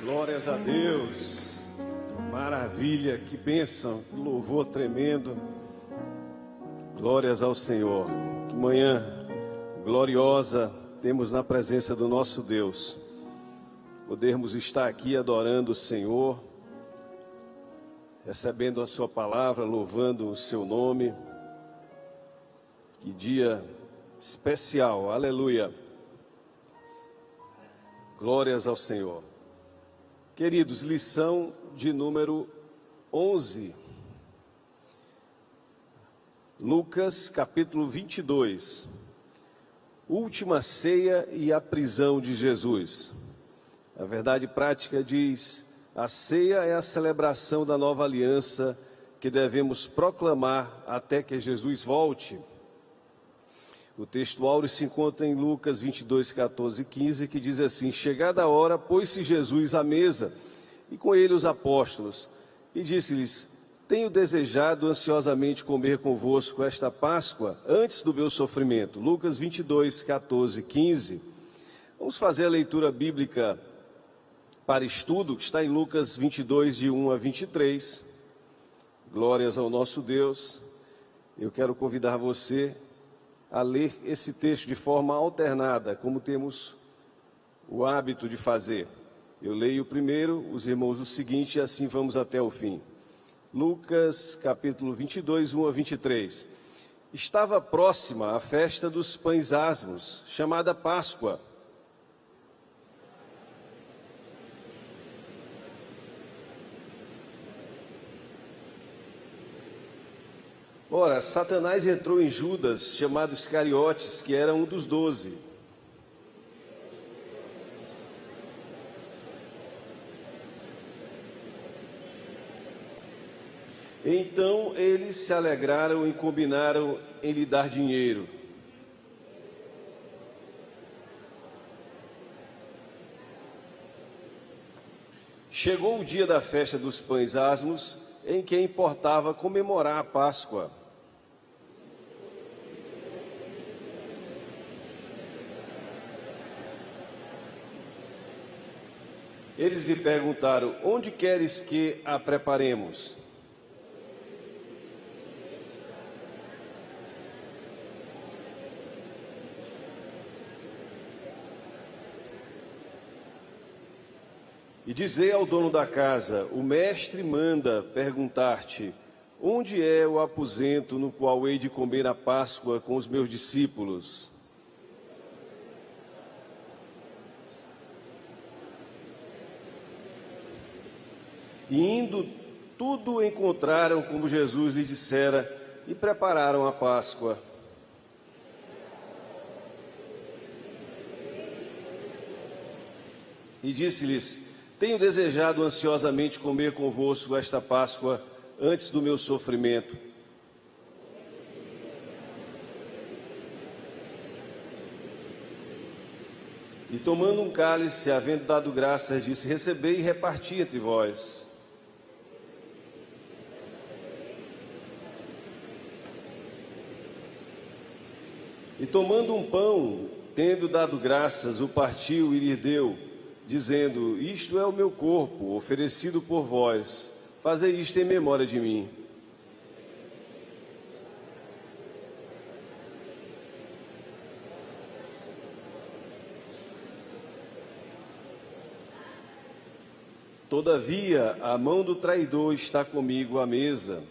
Glórias a Deus, maravilha, que bênção, que louvor tremendo, glórias ao Senhor, que manhã gloriosa temos na presença do nosso Deus, podermos estar aqui adorando o Senhor, recebendo a sua palavra, louvando o seu nome, que dia especial, aleluia, glórias ao Senhor. Queridos, lição de número 11, Lucas capítulo 22, última ceia e a prisão de Jesus. A verdade prática diz, a ceia é a celebração da nova aliança que devemos proclamar até que Jesus volte. O texto áureo se encontra em Lucas 22, 14 e 15, que diz assim: chegada a hora, pôs-se Jesus à mesa, e com ele os apóstolos, e disse-lhes: tenho desejado ansiosamente comer convosco esta Páscoa, antes do meu sofrimento. Lucas 22, 14 e 15. Vamos fazer a leitura bíblica para estudo, que está em Lucas 22, de 1 a 23. Glórias ao nosso Deus. Eu quero convidar você a ler esse texto de forma alternada, como temos o hábito de fazer. Eu leio primeiro, os irmãos o seguinte, e assim vamos até o fim. Lucas, capítulo 22, 1 a 23. Estava próxima a festa dos pães asmos, chamada Páscoa. Ora, Satanás entrou em Judas, chamado Iscariotes, que era um dos 12. Então eles se alegraram e combinaram em lhe dar dinheiro. Chegou o dia da festa dos pães asmos, em que importava comemorar a Páscoa. Eles lhe perguntaram: onde queres que a preparemos? E dizei ao dono da casa: o mestre manda perguntar-te: onde é o aposento no qual hei de comer a Páscoa com os meus discípulos? E indo, tudo encontraram como Jesus lhe dissera, e prepararam a Páscoa. E disse-lhes: tenho desejado ansiosamente comer convosco esta Páscoa antes do meu sofrimento. E tomando um cálice, havendo dado graças, disse: recebei e reparti entre vós. E tomando um pão, tendo dado graças, o partiu e lhe deu, dizendo: isto é o meu corpo, oferecido por vós, fazei isto em memória de mim. Todavia, a mão do traidor está comigo à mesa.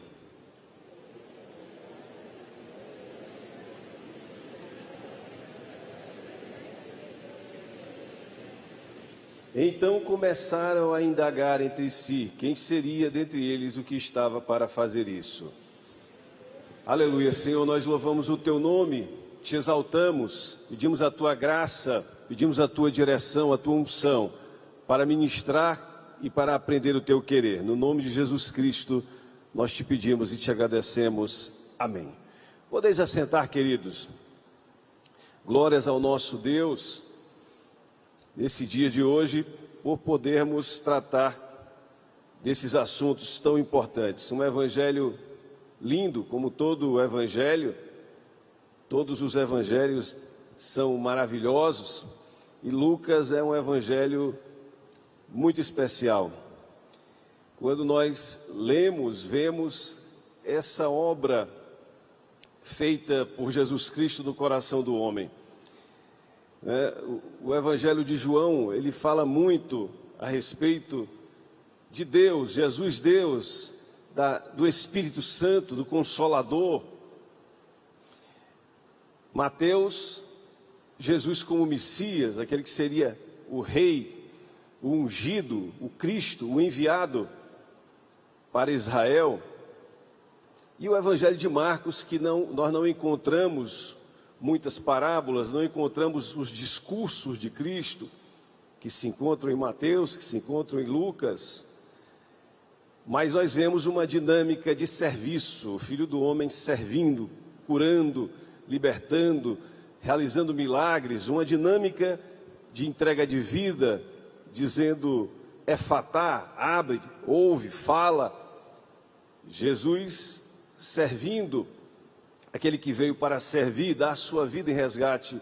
Então começaram a indagar entre si quem seria dentre eles o que estava para fazer isso. Aleluia, Senhor, nós louvamos o Teu nome, te exaltamos, pedimos a Tua graça, pedimos a Tua direção, a Tua unção, para ministrar e para aprender o Teu querer. No nome de Jesus Cristo, nós te pedimos e te agradecemos. Amém. Podeis assentar, queridos. Glórias ao nosso Deus. Nesse dia de hoje, por podermos tratar desses assuntos tão importantes. Um evangelho lindo, como todo o evangelho, todos os evangelhos são maravilhosos, E Lucas é um evangelho muito especial. Quando nós lemos, vemos essa obra feita por Jesus Cristo no coração do homem. O Evangelho de João, ele fala muito a respeito de Deus, Jesus Deus, do Espírito Santo, do Consolador. Mateus, Jesus como Messias, aquele que seria o Rei, o ungido, o Cristo, o enviado para Israel. E o Evangelho de Marcos, que nós não encontramos muitas parábolas, não encontramos os discursos de Cristo, que se encontram em Mateus, que se encontram em Lucas, mas nós vemos uma dinâmica de serviço, o Filho do Homem servindo, curando, libertando, realizando milagres, uma dinâmica de entrega de vida, dizendo, efatá, abre, ouve, fala. Jesus servindo, aquele que veio para servir, dar a sua vida em resgate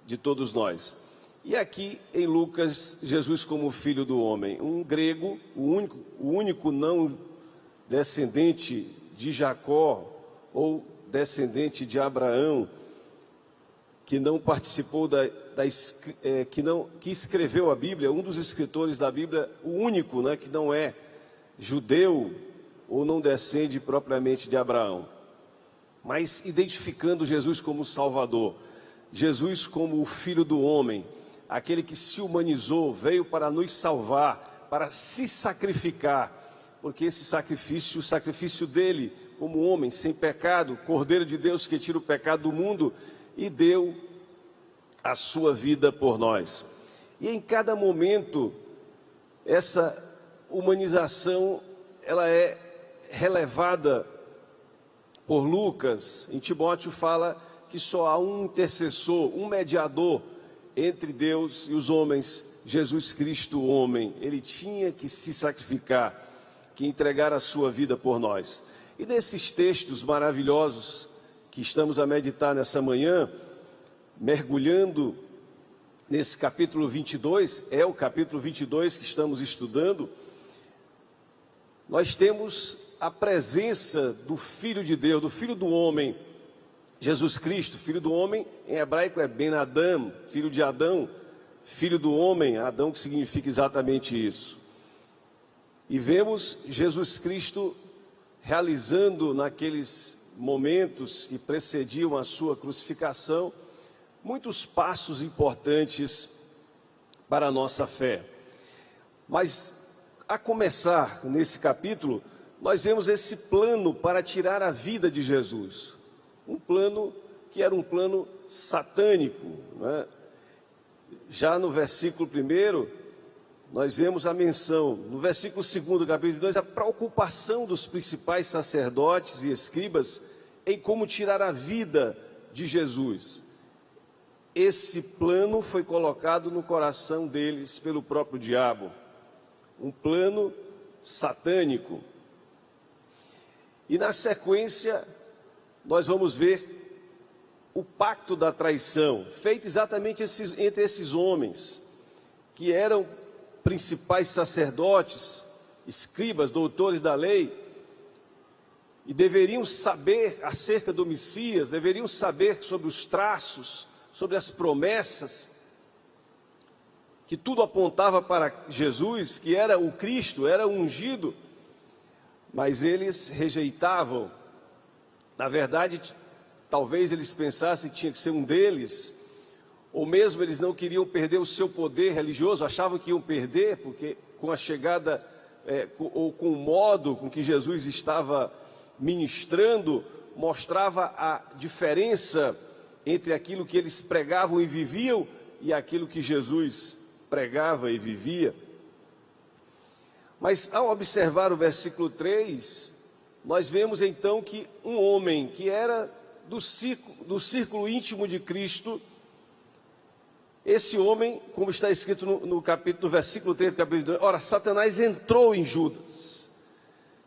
de todos nós. E aqui em Lucas, Jesus como Filho do Homem, um grego, o único não descendente de Jacó ou descendente de Abraão, que não participou que escreveu a Bíblia, um dos escritores da Bíblia, o único, que não é judeu ou não descende propriamente de Abraão, mas identificando Jesus como Salvador, Jesus como o Filho do Homem, aquele que se humanizou, veio para nos salvar, para se sacrificar, porque esse sacrifício, o sacrifício dele, como homem, sem pecado, Cordeiro de Deus que tira o pecado do mundo, e deu a sua vida por nós. E em cada momento, essa humanização, ela é relevada por Lucas. Em Timóteo fala que só há um intercessor, um mediador entre Deus e os homens, Jesus Cristo, o homem. Ele tinha que se sacrificar, que entregar a sua vida por nós. E nesses textos maravilhosos que estamos a meditar nessa manhã, mergulhando nesse capítulo 22, é o capítulo 22 que estamos estudando, nós temos a presença do Filho de Deus, do Filho do Homem, Jesus Cristo. Filho do homem em hebraico é Ben Adam, filho de Adão, filho do homem, Adão, que significa exatamente isso. E vemos Jesus Cristo realizando naqueles momentos que precediam a sua crucificação, muitos passos importantes para a nossa fé. Mas, a começar nesse capítulo, nós vemos esse plano para tirar a vida de Jesus. Um plano que era um plano satânico, Já no versículo 1, nós vemos a menção, no versículo 2 do capítulo 2, a preocupação dos principais sacerdotes e escribas em como tirar a vida de Jesus. Esse plano foi colocado no coração deles pelo próprio diabo, um plano satânico. E na sequência, nós vamos ver o pacto da traição, feito exatamente entre esses homens, que eram principais sacerdotes, escribas, doutores da lei, e deveriam saber acerca do Messias, deveriam saber sobre os traços, sobre as promessas, que tudo apontava para Jesus, que era o Cristo, era o ungido, mas eles rejeitavam. Na verdade, talvez eles pensassem que tinha que ser um deles, ou mesmo eles não queriam perder o seu poder religioso, achavam que iam perder, porque com a chegada, ou com o modo com que Jesus estava ministrando, mostrava a diferença entre aquilo que eles pregavam e viviam e aquilo que Jesus pregava e vivia. Mas ao observar o versículo 3, nós vemos então que um homem que era do círculo íntimo de Cristo, esse homem, como está escrito no versículo 3 do capítulo 2, ora, Satanás entrou em Judas.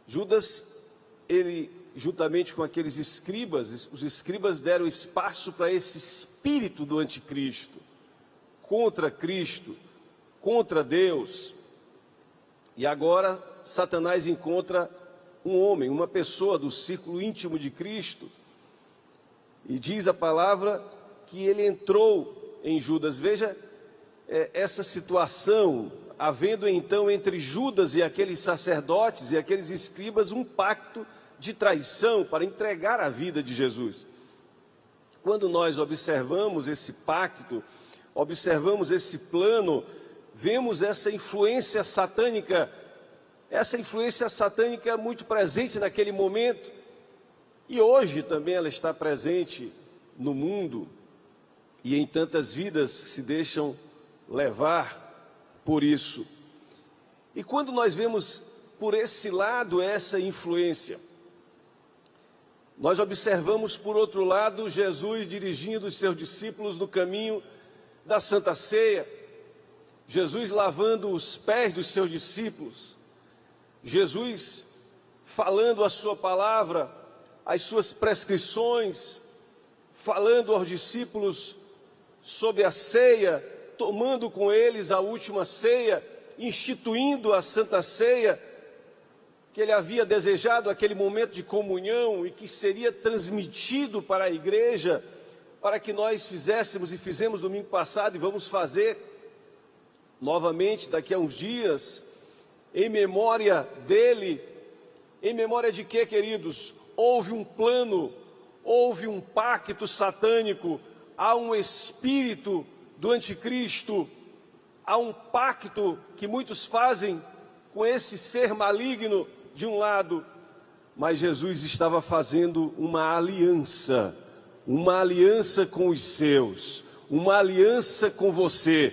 Judas, ele, juntamente com aqueles escribas, os escribas deram espaço para esse espírito do anticristo, contra Cristo, contra Deus. E agora Satanás encontra um homem, uma pessoa do círculo íntimo de Cristo, e diz a palavra que ele entrou em Judas. Veja essa situação, havendo então entre Judas e aqueles sacerdotes e aqueles escribas um pacto de traição para entregar a vida de Jesus. Quando nós observamos esse pacto, observamos esse plano, vemos essa influência satânica. Essa influência satânica é muito presente naquele momento e hoje também ela está presente no mundo e em tantas vidas que se deixam levar por isso. E quando nós vemos por esse lado essa influência, nós observamos por outro lado Jesus dirigindo os seus discípulos no caminho da Santa Ceia, Jesus lavando os pés dos seus discípulos, Jesus falando a sua palavra, as suas prescrições, falando aos discípulos sobre a ceia, tomando com eles a última ceia, instituindo a Santa Ceia, que ele havia desejado, aquele momento de comunhão e que seria transmitido para a igreja, para que nós fizéssemos e fizemos domingo passado e vamos fazer novamente daqui a uns dias, em memória dele. Em memória de quê, queridos? Houve um plano, houve um pacto satânico, há um espírito do anticristo, há um pacto que muitos fazem com esse ser maligno de um lado, mas Jesus estava fazendo uma aliança com os seus, uma aliança com você,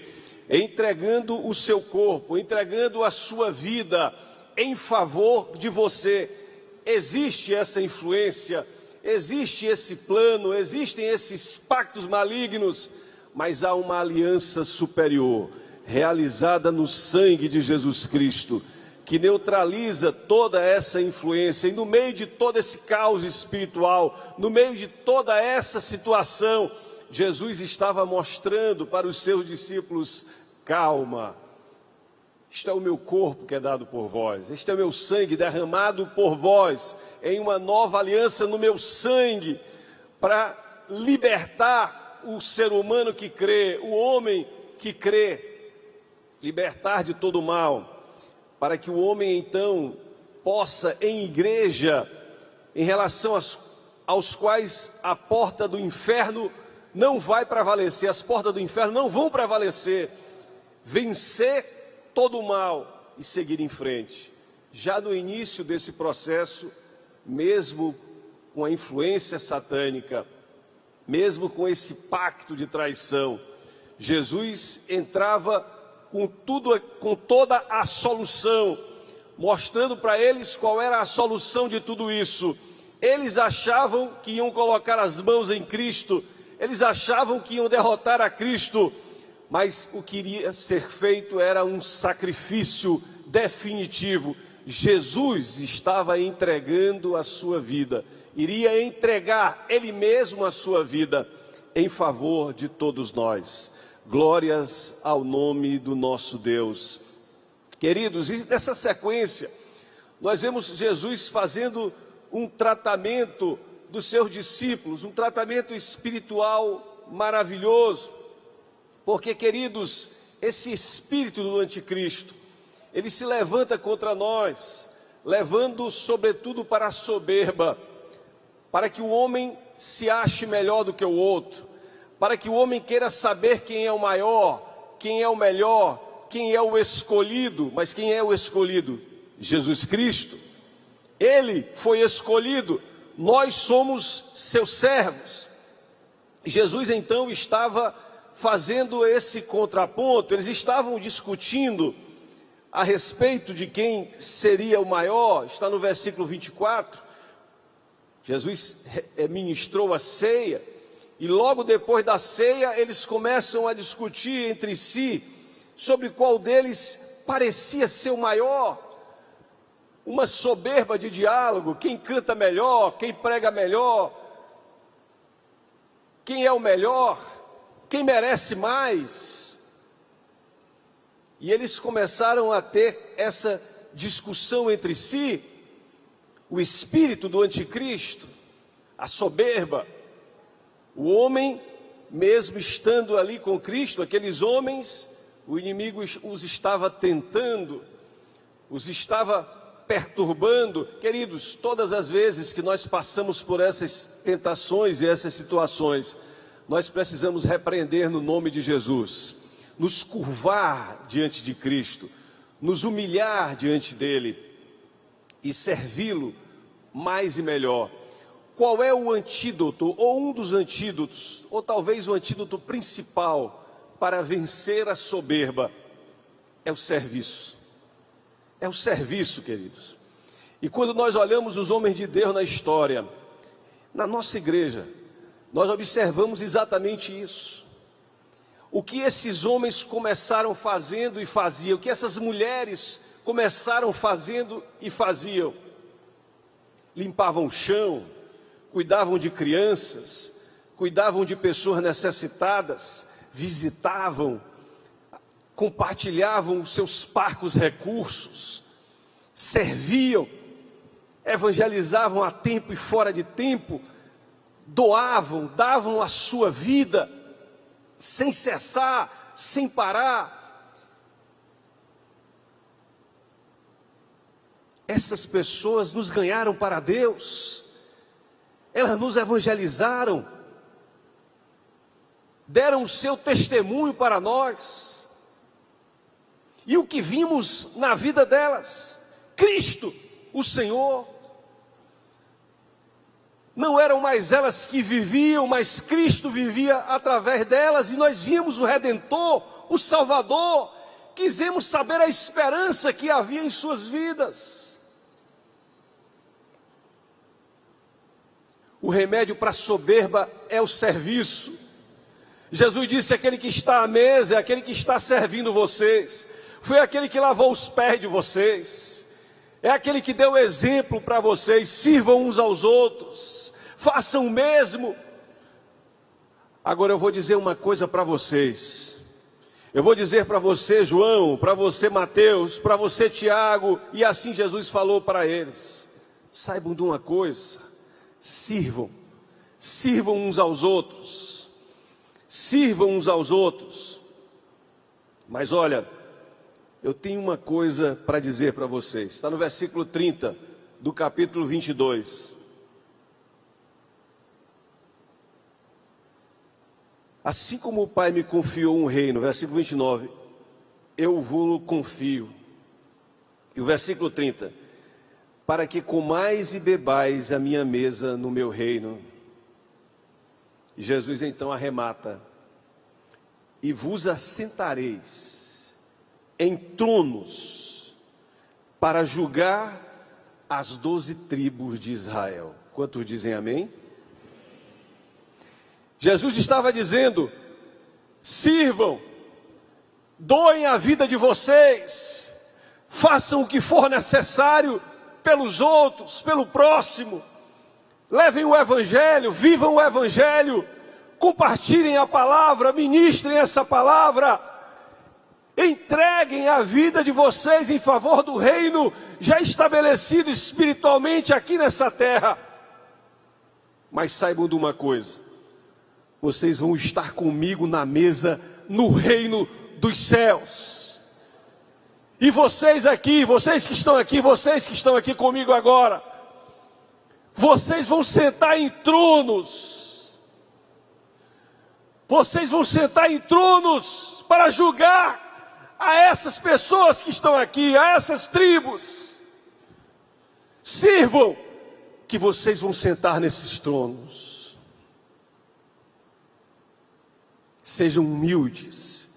entregando o seu corpo, entregando a sua vida em favor de você. Existe essa influência, existe esse plano, existem esses pactos malignos, mas há uma aliança superior, realizada no sangue de Jesus Cristo, que neutraliza toda essa influência. E no meio de todo esse caos espiritual, no meio de toda essa situação, Jesus estava mostrando para os seus discípulos: calma, este é o meu corpo que é dado por vós, este é o meu sangue derramado por vós, em uma nova aliança no meu sangue, para libertar o ser humano que crê, o homem que crê, libertar de todo o mal, para que o homem então possa, em igreja, em relação aos quais a porta do inferno não vai prevalecer, as portas do inferno não vão prevalecer, vencer todo o mal e seguir em frente. Já no início desse processo, mesmo com a influência satânica, mesmo com esse pacto de traição, Jesus entrava com toda a solução, mostrando para eles qual era a solução de tudo isso. Eles achavam que iam colocar as mãos em Cristo, eles achavam que iam derrotar a Cristo, mas o que iria ser feito era um sacrifício definitivo. Jesus estava entregando a sua vida, iria entregar Ele mesmo a sua vida em favor de todos nós. Glórias ao nome do nosso Deus. Queridos, e nessa sequência, nós vemos Jesus fazendo um tratamento dos seus discípulos, um tratamento espiritual maravilhoso, porque, queridos, esse espírito do anticristo, ele se levanta contra nós, levando sobretudo para a soberba, para que o homem se ache melhor do que o outro, para que o homem queira saber quem é o maior, quem é o melhor, quem é o escolhido. Mas quem é o escolhido? Jesus Cristo. Ele foi escolhido, nós somos seus servos. Jesus então estava fazendo esse contraponto, eles estavam discutindo a respeito de quem seria o maior. Está no versículo 24, Jesus ministrou a ceia, e logo depois da ceia eles começam a discutir entre si sobre qual deles parecia ser o maior. Uma soberba de diálogo, quem canta melhor, quem prega melhor, quem é o melhor, quem merece mais. E eles começaram a ter essa discussão entre si, o espírito do anticristo, a soberba. O homem, mesmo estando ali com Cristo, aqueles homens, o inimigo os estava tentando, os estava perturbando. Queridos, todas as vezes que nós passamos por essas tentações e essas situações, nós precisamos repreender no nome de Jesus, nos curvar diante de Cristo, nos humilhar diante dele e servi-lo mais e melhor. Qual é o antídoto, ou um dos antídotos, ou talvez o antídoto principal para vencer a soberba? É o serviço. É o serviço, queridos. E quando nós olhamos os homens de Deus na história, na nossa igreja, nós observamos exatamente isso. O que esses homens começaram fazendo e faziam, o que essas mulheres começaram fazendo e faziam. Limpavam o chão, cuidavam de crianças, cuidavam de pessoas necessitadas, visitavam, compartilhavam os seus parcos recursos, serviam, evangelizavam a tempo e fora de tempo, doavam, davam a sua vida, sem cessar, sem parar. Essas pessoas nos ganharam para Deus, elas nos evangelizaram, deram o seu testemunho para nós, e o que vimos na vida delas? Cristo, o Senhor. Não eram mais elas que viviam, mas Cristo vivia através delas, e nós vimos o Redentor, o Salvador. Quisemos saber a esperança que havia em suas vidas. O remédio para a soberba é o serviço. Jesus disse: aquele que está à mesa é aquele que está servindo vocês, foi aquele que lavou os pés de vocês, é aquele que deu exemplo para vocês. Sirvam uns aos outros, façam o mesmo. Agora eu vou dizer uma coisa para vocês. Eu vou dizer para você, João, para você, Mateus, para você, Tiago, e assim Jesus falou para eles: saibam de uma coisa, sirvam uns aos outros, sirvam uns aos outros. Mas olha, eu tenho uma coisa para dizer para vocês. Está no versículo 30 do capítulo 22. Assim como o Pai me confiou um reino, versículo 29, eu vos confio. E o versículo 30, para que comais e bebais a minha mesa no meu reino. E Jesus então arremata: e vos assentareis em tronos para julgar as 12 tribos de Israel. Quantos dizem amém? Jesus estava dizendo: sirvam, doem a vida de vocês, façam o que for necessário pelos outros, pelo próximo, levem o Evangelho, vivam o Evangelho, compartilhem a palavra, ministrem essa palavra, entreguem a vida de vocês em favor do reino já estabelecido espiritualmente aqui nessa terra. Mas saibam de uma coisa: vocês vão estar comigo na mesa no reino dos céus. E vocês aqui, vocês que estão aqui comigo agora, vocês vão sentar em tronos. Vocês vão sentar em tronos para julgar a essas pessoas que estão aqui, a essas tribos. Sirvam, que vocês vão sentar nesses tronos. Sejam humildes,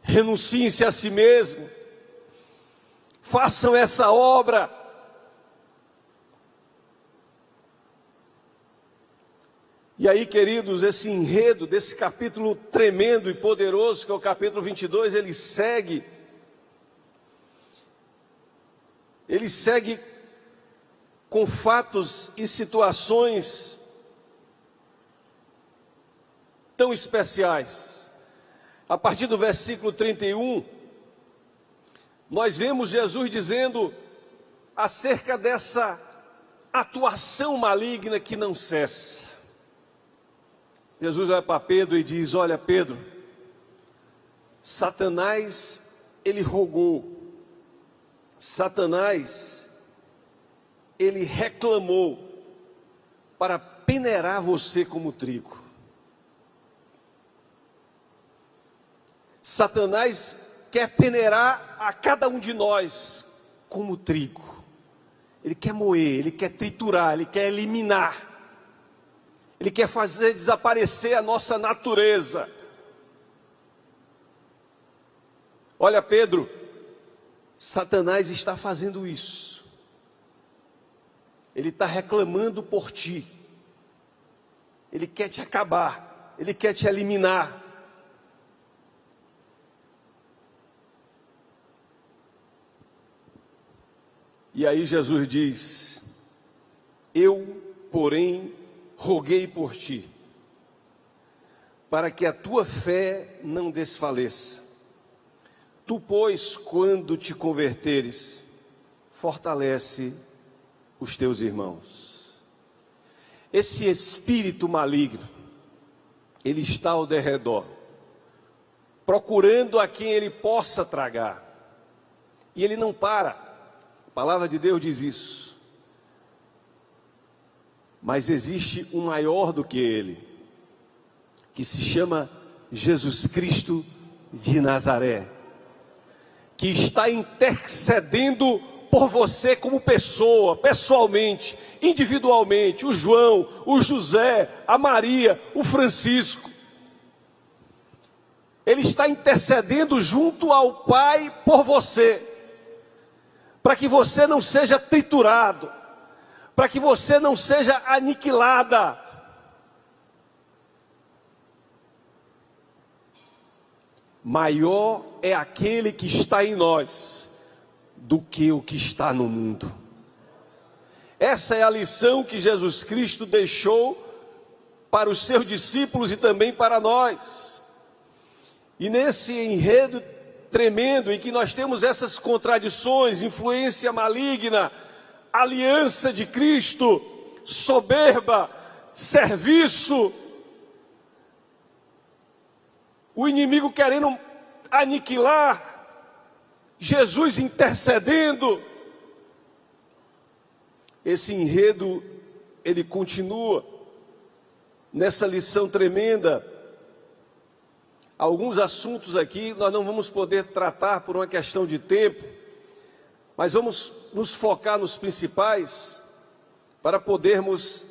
renunciem-se a si mesmo, façam essa obra. E aí, queridos, esse enredo desse capítulo tremendo e poderoso, que é o capítulo 22, ele segue com fatos e situações tão especiais. A partir do versículo 31, nós vemos Jesus dizendo acerca dessa atuação maligna que não cessa. Jesus vai para Pedro e diz: olha, Pedro, Satanás, ele rogou, Satanás, ele reclamou para peneirar você como trigo. Satanás quer peneirar a cada um de nós como trigo. Ele quer moer, ele quer triturar, ele quer eliminar. Ele quer fazer desaparecer a nossa natureza. Olha, Pedro, Satanás está fazendo isso. Ele está reclamando por ti. Ele quer te acabar, ele quer te eliminar. E aí Jesus diz: eu, porém, roguei por ti, para que a tua fé não desfaleça. Tu, pois, quando te converteres, fortalece os teus irmãos. Esse espírito maligno, ele está ao derredor, procurando a quem ele possa tragar. E ele não para. A palavra de Deus diz isso. Mas existe um maior do que ele, que se chama Jesus Cristo de Nazaré, que está intercedendo por você como pessoa, pessoalmente, individualmente. O João, o José, a Maria, o Francisco. Ele está intercedendo junto ao Pai por você, para que você não seja triturado, para que você não seja aniquilada. Maior é aquele que está em nós do que o que está no mundo. Essa é a lição que Jesus Cristo deixou para os seus discípulos e também para nós. E nesse enredo tremendo em que nós temos essas contradições, influência maligna, aliança de Cristo, soberba, serviço, o inimigo querendo aniquilar, Jesus intercedendo. Esse enredo, ele continua nessa lição tremenda. Alguns assuntos aqui nós não vamos poder tratar por uma questão de tempo, mas vamos nos focar nos principais para podermos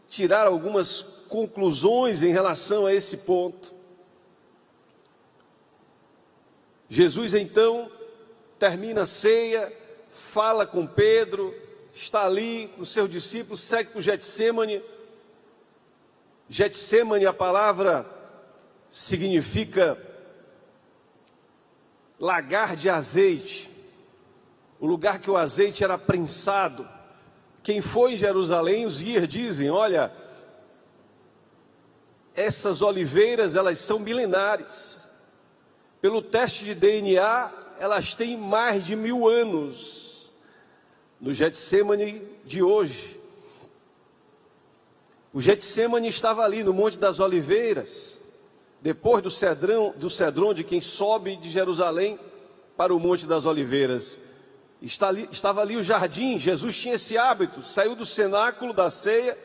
tirar algumas conclusões em relação a esse ponto. Jesus então termina a ceia, fala com Pedro, está ali com os seus discípulos, segue para o Getsemane. Getsemane, a palavra significa lagar de azeite, o lugar que o azeite era prensado. Quem foi em Jerusalém, os guias dizem: olha, essas oliveiras, elas são milenares. Pelo teste de DNA, elas têm mais de 1000 anos. No Getsemane de hoje, o Getsemane estava ali no Monte das Oliveiras, depois do Cedron de quem sobe de Jerusalém para o Monte das Oliveiras. Estava ali o jardim. Jesus tinha esse hábito, saiu do cenáculo da ceia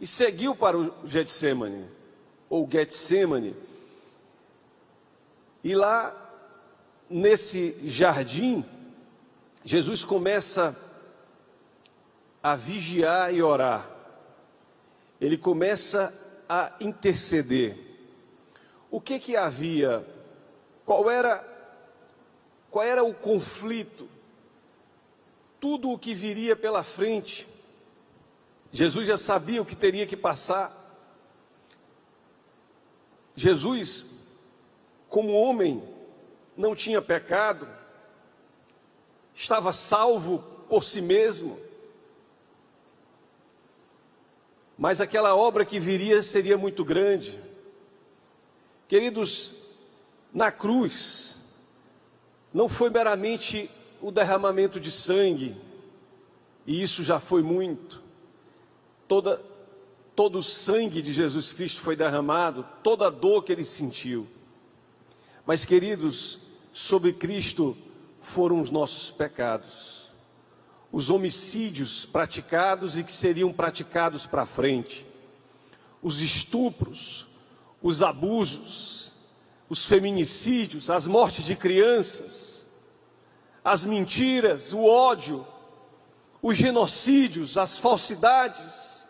e seguiu para o Getsemane, ou Getsemane. E lá, nesse jardim, Jesus começa a vigiar e orar. Ele começa a interceder. O que havia? Qual era o conflito? Tudo o que viria pela frente. Jesus já sabia o que teria que passar. Jesus, como homem, não tinha pecado, estava salvo por si mesmo, mas aquela obra que viria seria muito grande. Queridos, na cruz, não foi meramente o derramamento de sangue, e isso já foi muito. Todo o sangue de Jesus Cristo foi derramado, toda a dor que ele sentiu. Mas, queridos, sobre Cristo foram os nossos pecados, os homicídios praticados e que seriam praticados para frente, os estupros, os abusos, os feminicídios, as mortes de crianças, as mentiras, o ódio, os genocídios, as falsidades,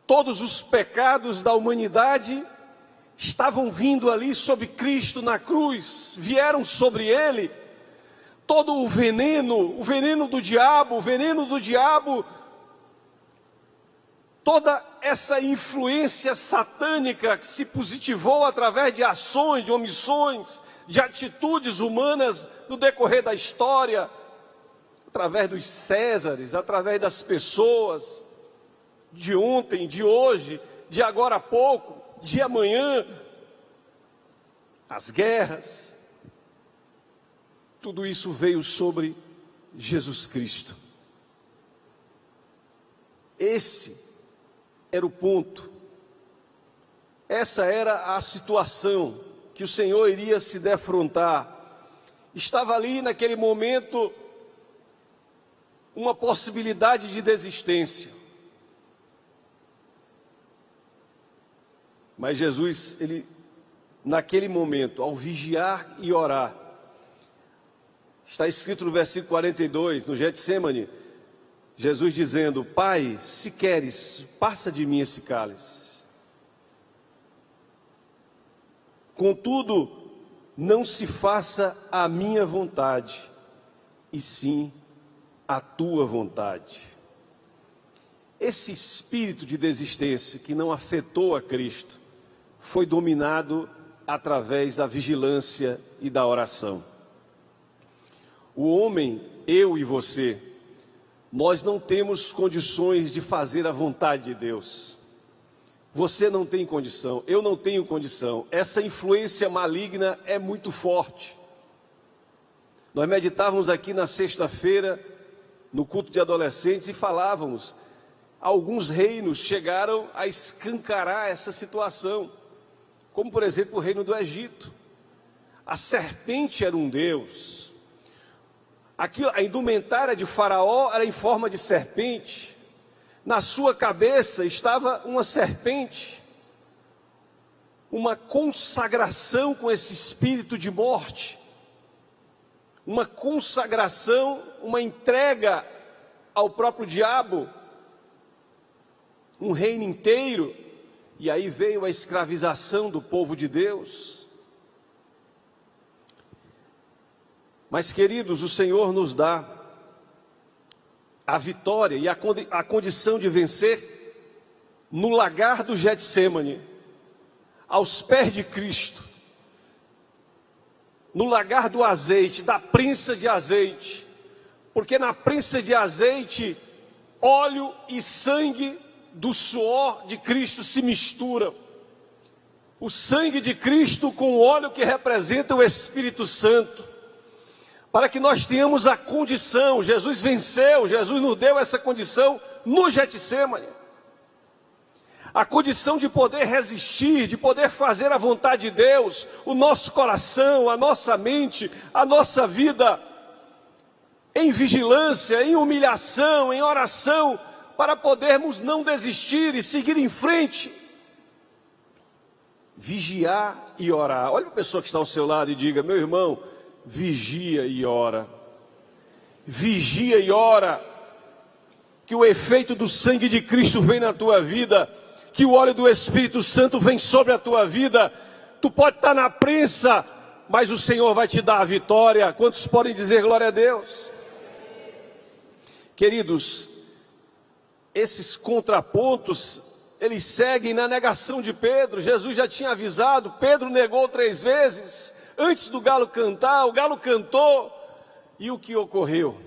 todos os pecados da humanidade estavam vindo ali sobre Cristo na cruz, vieram sobre ele. Todo o veneno do diabo, toda essa influência satânica que se positivou através de ações, de omissões, de atitudes humanas no decorrer da história, através dos Césares, através das pessoas, de ontem, de hoje, de agora a pouco, de amanhã, as guerras, tudo isso veio sobre Jesus Cristo. Esse era o ponto, essa era a situação que o Senhor iria se defrontar. Estava ali naquele momento uma possibilidade de desistência. Mas Jesus, ele, naquele momento, ao vigiar e orar, está escrito no versículo 42, no Getsêmani, Jesus dizendo: Pai, se queres, passa de mim esse cálice. Contudo, não se faça a minha vontade, e sim a tua vontade. Esse espírito de desistência que não afetou a Cristo foi dominado através da vigilância e da oração. O homem, eu e você, nós não temos condições de fazer a vontade de Deus. Você não tem condição, eu não tenho condição. Essa influência maligna é muito forte. Nós meditávamos aqui na sexta-feira, no culto de adolescentes, e falávamos, alguns reinos chegaram a escancarar essa situação, como por exemplo o reino do Egito. A serpente era um deus. Aqui, a indumentária de Faraó era em forma de serpente. Na sua cabeça estava uma serpente. Uma consagração com esse espírito de morte. Uma consagração, uma entrega ao próprio diabo. Um reino inteiro. E aí veio a escravização do povo de Deus. Mas, queridos, o Senhor nos dá a vitória e a condição de vencer no lagar do Getsêmani, aos pés de Cristo, no lagar do azeite, da prensa de azeite, porque na prensa de azeite, óleo e sangue do suor de Cristo se misturam. O sangue de Cristo com o óleo que representa o Espírito Santo, para que nós tenhamos a condição. Jesus venceu, Jesus nos deu essa condição no Getsêmani, a condição de poder resistir, de poder fazer a vontade de Deus, o nosso coração, a nossa mente, a nossa vida, em vigilância, em humilhação, em oração, para podermos não desistir e seguir em frente. Vigiar e orar. Olha para a pessoa que está ao seu lado e diga: meu irmão, vigia e ora. Vigia e ora. Que o efeito do sangue de Cristo vem na tua vida. Que o óleo do Espírito Santo vem sobre a tua vida. Tu pode estar na prensa, mas o Senhor vai te dar a vitória. Quantos podem dizer glória a Deus? Queridos, esses contrapontos, eles seguem na negação de Pedro. Jesus já tinha avisado, Pedro negou 3 vezes, antes do galo cantar. O galo cantou, e o que ocorreu?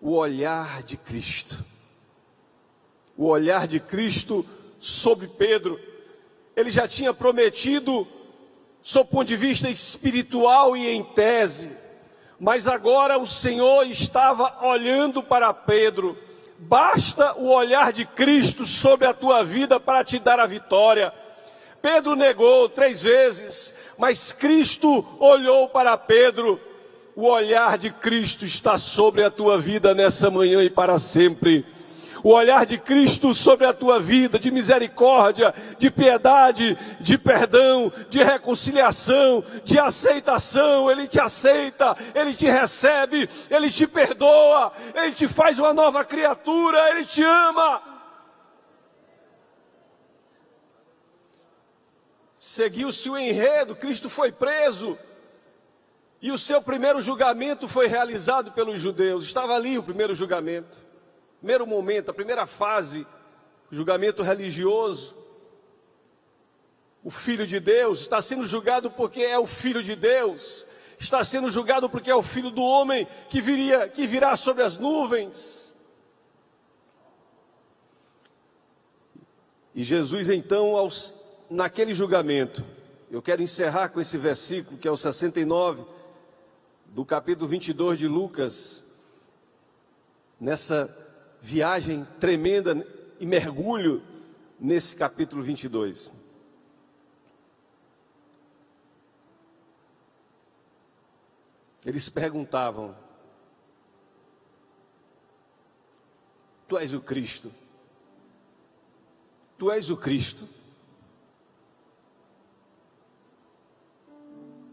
O olhar de Cristo, o olhar de Cristo sobre Pedro. Ele já tinha prometido sob o ponto de vista espiritual e em tese, mas agora o Senhor estava olhando para Pedro. Basta o olhar de Cristo sobre a tua vida para te dar a vitória. Pedro negou 3 vezes, mas Cristo olhou para Pedro. O olhar de Cristo está sobre a tua vida nessa manhã e para sempre. O olhar de Cristo sobre a tua vida, de misericórdia, de piedade, de perdão, de reconciliação, de aceitação. Ele te aceita, Ele te recebe, Ele te perdoa, Ele te faz uma nova criatura, Ele te ama. Seguiu-se o enredo, Cristo foi preso. E o seu primeiro julgamento foi realizado pelos judeus. Estava ali o primeiro julgamento. Primeiro momento, a primeira fase, o julgamento religioso. O Filho de Deus está sendo julgado porque é o Filho de Deus. Está sendo julgado porque é o Filho do homem que virá sobre as nuvens. E Jesus então, naquele julgamento, eu quero encerrar com esse versículo que é o 69, do capítulo 22 de Lucas, nessa viagem tremenda e mergulho nesse capítulo 22. Eles perguntavam: Tu és o Cristo? Tu és o Cristo?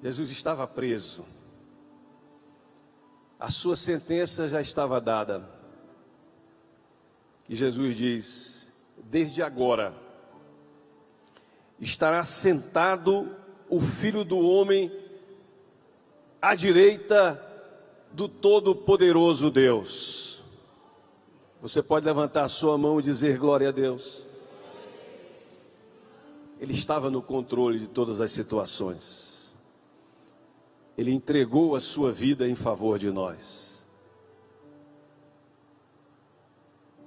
Jesus estava preso. A sua sentença já estava dada. E Jesus diz: desde agora estará sentado o Filho do Homem à direita do Todo-Poderoso Deus. Você pode levantar a sua mão e dizer glória a Deus. Ele estava no controle de todas as situações. Ele entregou a sua vida em favor de nós.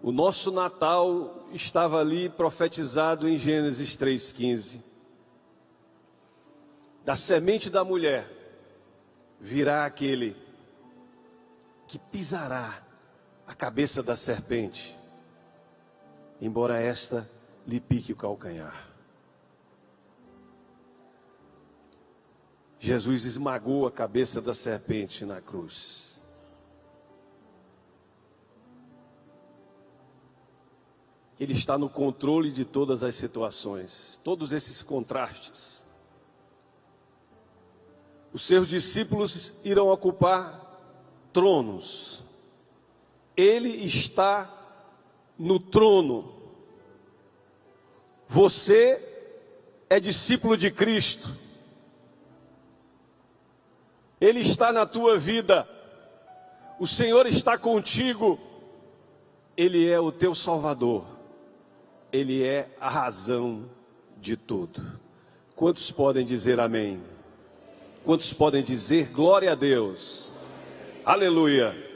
O nosso Natal estava ali profetizado em Gênesis 3,15. Da semente da mulher virá aquele que pisará a cabeça da serpente, embora esta lhe pique o calcanhar. Jesus esmagou a cabeça da serpente na cruz. Ele está no controle de todas as situações, todos esses contrastes. Os seus discípulos irão ocupar tronos. Ele está no trono. Você é discípulo de Cristo. Ele está na tua vida. O Senhor está contigo. Ele é o teu Salvador. Ele é a razão de tudo. Quantos podem dizer amém? Quantos podem dizer glória a Deus? Aleluia!